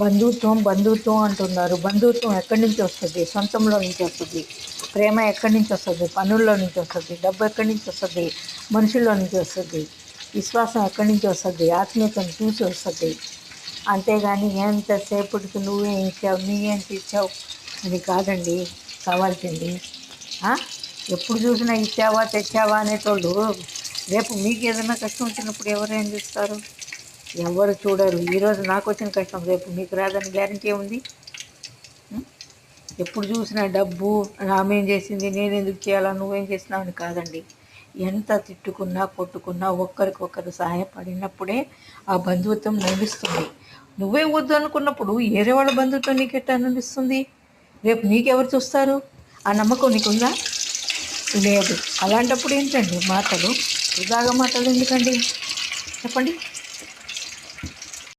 బంధుత్వం బంధుత్వం అంటున్నారు. బంధుత్వం ఎక్కడి నుంచి వస్తుంది? సొంతంలో నుంచి వస్తుంది. ప్రేమ ఎక్కడి నుంచి వస్తుంది? పనుల్లో నుంచి వస్తుంది. డబ్బు ఎక్కడి నుంచి వస్తుంది? మనుషుల్లో నుంచి వస్తుంది. విశ్వాసం ఎక్కడి నుంచి వస్తుంది? ఆత్మీయతను చూసి వస్తుంది. అంతేగాని ఎంతసేపటికి నువ్వేం ఇచ్చావు, నీవేం తెచ్చావు అది కాదండి కావాల్సింది. ఎప్పుడు చూసినా ఇచ్చావా తెచ్చావా అనేటోళ్ళు రేపు మీకు ఏదైనా కష్టం వచ్చినప్పుడు ఎవరేం చేస్తారు? ఎవరు చూడరు. ఈరోజు నాకు వచ్చిన కష్టం రేపు మీకు రాదని గ్యారంటీ ఉంది? ఎప్పుడు చూసినా డబ్బు, ఆమెం చేసింది, నేను ఎందుకు చేయాలా, నువ్వేం చేసినావు అని కాదండి. ఎంత తిట్టుకున్నా కొట్టుకున్నా ఒక్కరికొకరు సహాయపడినప్పుడే ఆ బంధుత్వం నడుస్తుంది. నువ్వే వద్దు అనుకున్నప్పుడు వేరే వాళ్ళ బంధుత్వం నీకెట్టా నడుస్తుంది? రేపు నీకెవరు చూస్తారు? ఆ నమ్మకం నీకుందా? లేదు. అలాంటప్పుడు ఏంటండి మాటలు? వృధాగా మాటలు ఎందుకండి చెప్పండి.